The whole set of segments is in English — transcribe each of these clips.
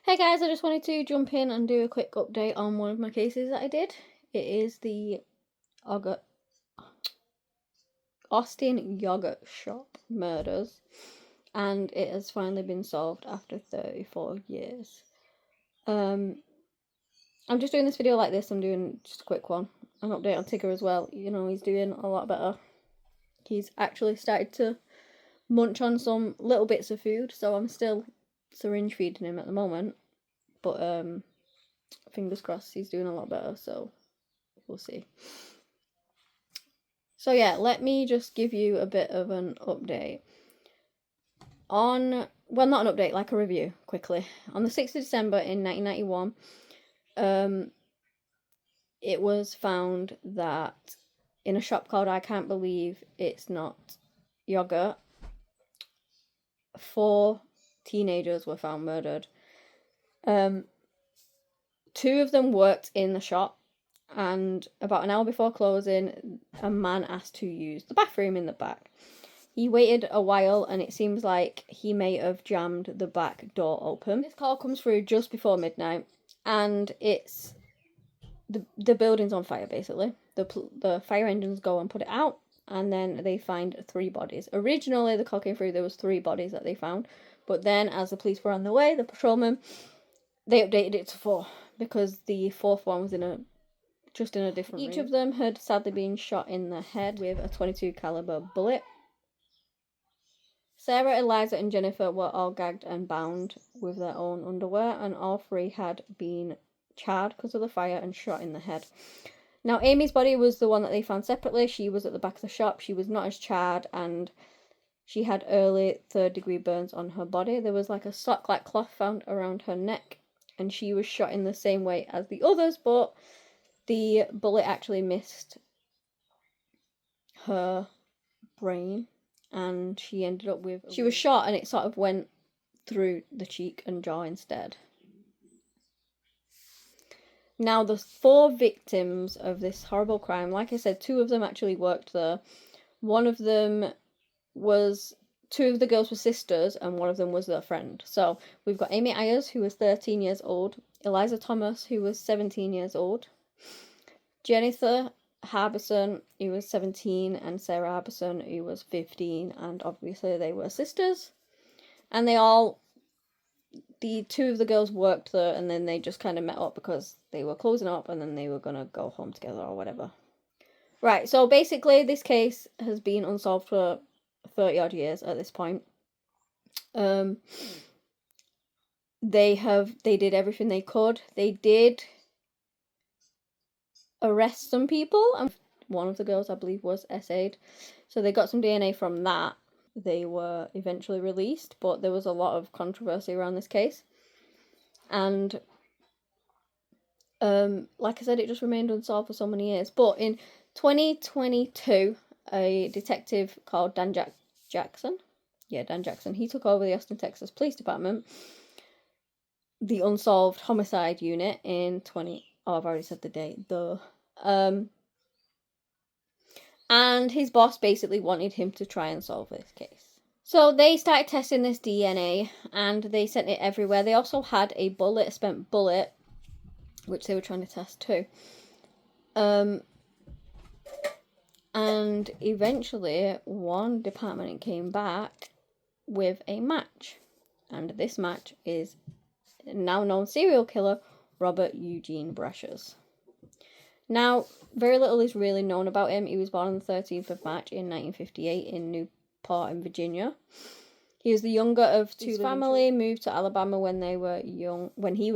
Hey guys, I just wanted to jump in and do a quick update on one of my cases that I did. It is the Austin Yogurt Shop murders, and it has finally been solved after 34 years. I'm just doing this video like this. I'm doing just a quick one, an update on Tigger as well. You know, he's doing a lot better. He's actually started to munch on some little bits of food, so I'm still syringe feeding him at the moment, but fingers crossed he's doing a lot better, so we'll see. So yeah, let me just give you a bit of an update on, well, not an update, like a review quickly. On the 6th of December in 1991, it was found that in a shop called I Can't Believe It's Not Yogurt, 4 teenagers were found murdered. 2 of them worked in the shop, and about an hour before closing, a man asked to use the bathroom in the back. He waited a while, and it seems like he may have jammed the back door open. This call comes through just before midnight, and it's the building's on fire, basically. The fire engines go and put it out, and then they find 3 bodies. Originally, the call came through, there was 3 bodies that they found, but then as the police were on the way, the patrolmen, they updated it to 4, because the 4th one was in a different room. Each of them had sadly been shot in the head with a .22 caliber bullet. Sarah, Eliza, and Jennifer were all gagged and bound with their own underwear, and all 3 had been charred because of the fire and shot in the head. Now, Amy's body was the one that they found separately. She was at the back of the shop. She was not as charred, and she had early 3rd-degree burns on her body. There was like a sock-like cloth found around her neck, and she was shot in the same way as the others, but the bullet actually missed her brain, and she ended up with... She was shot and it sort of went through the cheek and jaw instead. Now, the 4 victims of this horrible crime, like I said, 2 of them actually worked there. One of them was... 2 of the girls were sisters, and one of them was their friend. So, we've got Amy Ayers, who was 13 years old, Eliza Thomas, who was 17 years old, Jennifer Harbison, who was 17, and Sarah Harbison, who was 15, and obviously they were sisters. And the 2 of the girls worked there, and then they just kind of met up because they were closing up, and then they were gonna go home together or whatever. Right, so basically this case has been unsolved for 30 odd years at this point. They did everything they could. They did arrest some people, and one of the girls, I believe, was SA'd. So they got some DNA from that. They were eventually released, but there was a lot of controversy around this case. And like I said, it just remained unsolved for so many years. But in 2022, a detective called Dan Jackson, he took over the Austin, Texas Police Department, the Unsolved Homicide Unit in I've already said the date, and his boss basically wanted him to try and solve this case. So they started testing this DNA, and they sent it everywhere. They also had a spent bullet, which they were trying to test too. And eventually, one department came back with a match. And this match is now known serial killer Robert Eugene Brashes. Now, very little is really known about him. He was born on the 13th of March in 1958 in Newport in Virginia. He was the younger of 2. His family moved to Alabama when he was young. When he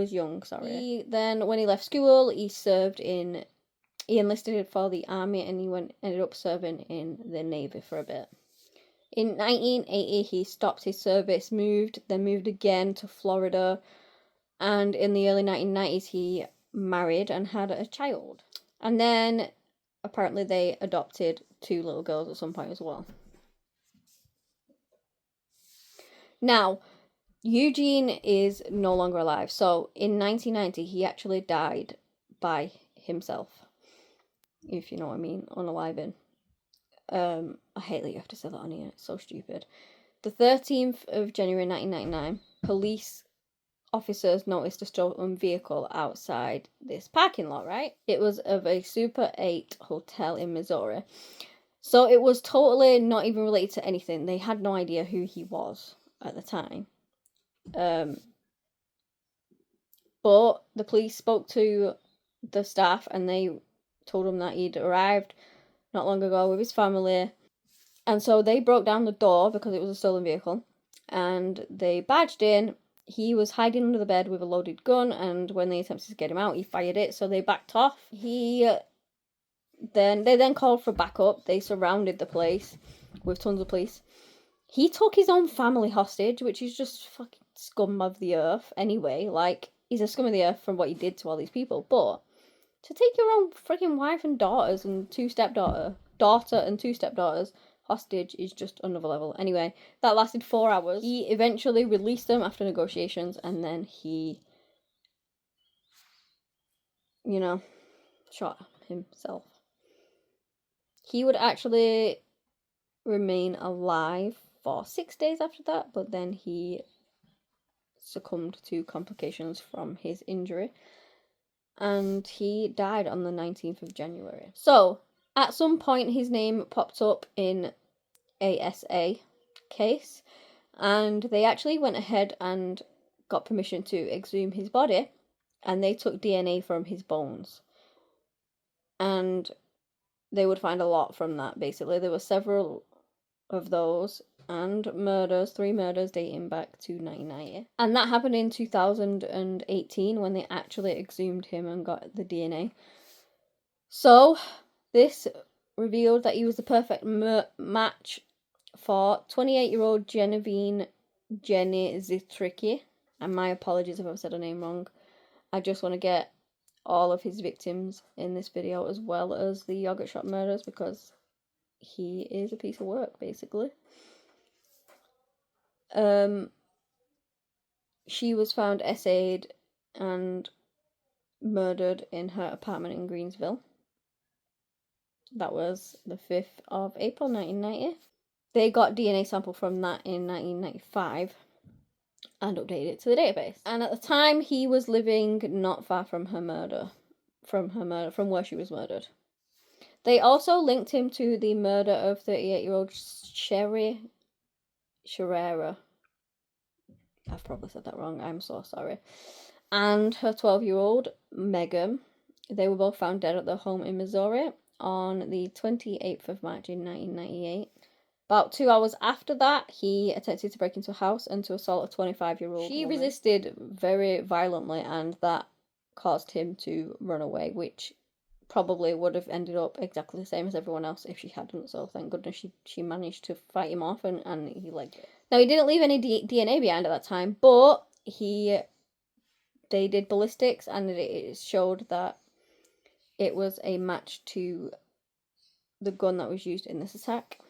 left school, he enlisted for the army, and he ended up serving in the Navy for a bit. In 1980, he stopped his service, moved again to Florida, and in the early 1990s, he married and had a child. And then, apparently, they adopted 2 little girls at some point as well. Now, Eugene is no longer alive. So, in 1990, he actually died by himself. If you know what I mean, unaliving. I hate that you have to say that on here. It's so stupid. The 13th of January 1999, police officers noticed a stolen vehicle outside this parking lot, right? It was of a Super 8 hotel in Missouri. So it was totally not even related to anything. They had no idea who he was at the time. But the police spoke to the staff and they told him that he'd arrived not long ago with his family. And so they broke down the door because it was a stolen vehicle. And they barged in. He was hiding under the bed with a loaded gun, and when they attempted to get him out, he fired it, so they backed off. They then called for backup. They surrounded the place with tons of police. He took his own family hostage, which is just fucking scum of the earth anyway. Like, he's a scum of the earth from what he did to all these people, but to take your own freaking wife and daughters and daughter and two stepdaughters hostage is just another level. Anyway, that lasted 4 hours. He eventually released them after negotiations, and then he, shot himself. He would actually remain alive for 6 days after that, but then he succumbed to complications from his injury, and he died on the 19th of January. So, at some point, his name popped up in ASA case, and they actually went ahead and got permission to exhume his body, and they took DNA from his bones, and they would find a lot from that. Basically, there were several of those, and 3 murders dating back to 1990, and that happened in 2018 when they actually exhumed him and got the DNA. So this revealed that he was the perfect match for 28-year-old Jenny Zitricki, and my apologies if I've said her name wrong. I just want to get all of his victims in this video as well as the yogurt shop murders because he is a piece of work, basically. She was found essayed and murdered in her apartment in Greensville. That was the 5th of April 1990. They got DNA sample from that in 1995 and updated it to the database. And at the time, he was living not far from where she was murdered. They also linked him to the murder of 38-year-old Sherry Sherrera. I've probably said that wrong. I'm so sorry. And her 12-year-old Megan. They were both found dead at their home in Missouri on the 28th of March in 1998. About 2 hours after that, he attempted to break into a house and to assault a 25-year-old She woman. Resisted very violently, and that caused him to run away, which probably would have ended up exactly the same as everyone else if she hadn't. So thank goodness she managed to fight him off, and he liked it. Now, he didn't leave any DNA behind at that time, but they did ballistics, and it showed that it was a match to the gun that was used in this attack,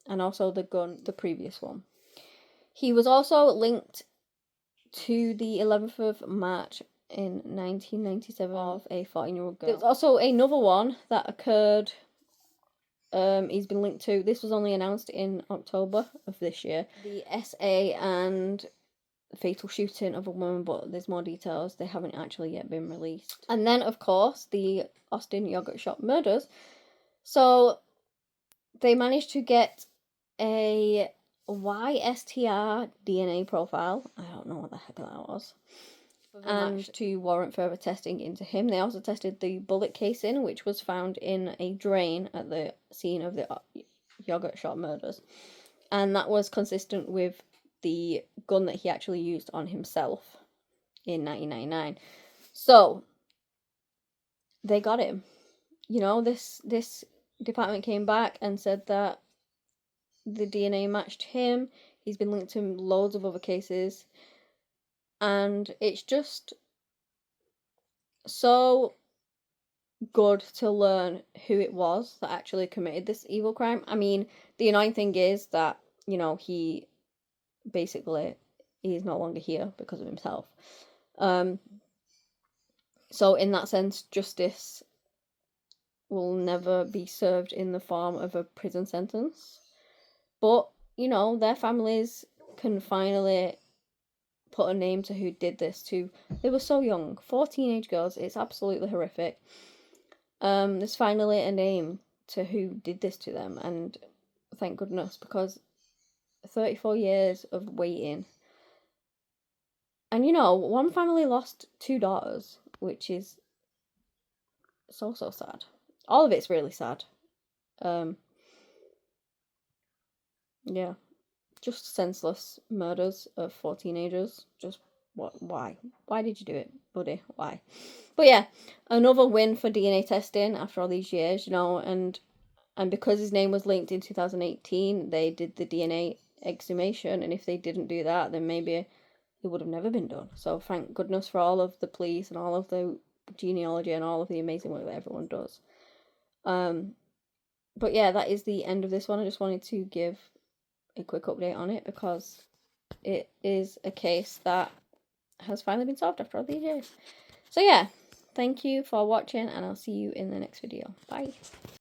and also the previous one. He was also linked to the 11th of March in 1997 of a 14-year-old girl. There's also another one that occurred. He's been linked to. This was only announced in October of this year. The SA and fatal shooting of a woman, but there's more details. They haven't actually yet been released. And then, of course, the Austin yogurt shop murders. So they managed to get a YSTR DNA profile. I don't know what the heck that was. And to warrant further testing into him. They also tested the bullet casing, which was found in a drain at the scene of the yogurt shop murders. And that was consistent with the gun that he actually used on himself in 1999. So, they got him. This department came back and said that the DNA matched him. He's been linked to loads of other cases. And it's just so good to learn who it was that actually committed this evil crime. I mean, the annoying thing is that, he basically is no longer here because of himself. So in that sense, justice will never be served in the form of a prison sentence. But, their families can finally put a name to who did this to. They were so young, 4 teenage girls. It's absolutely horrific. There's finally a name to who did this to them, and thank goodness, because 34 years of waiting. And you know, one family lost 2 daughters, which is so sad. All of it's really sad. Yeah, just senseless murders of 4 teenagers. Just what? Why? Why did you do it, buddy? Why? But yeah, another win for DNA testing after all these years, you know, and because his name was linked in 2018, they did the DNA exhumation, and if they didn't do that, then maybe it would have never been done. So thank goodness for all of the police and all of the genealogy and all of the amazing work that everyone does. But yeah, that is the end of this one. I just wanted to give a quick update on it because it is a case that has finally been solved after all these years. So yeah, thank you for watching, and I'll see you in the next video. Bye.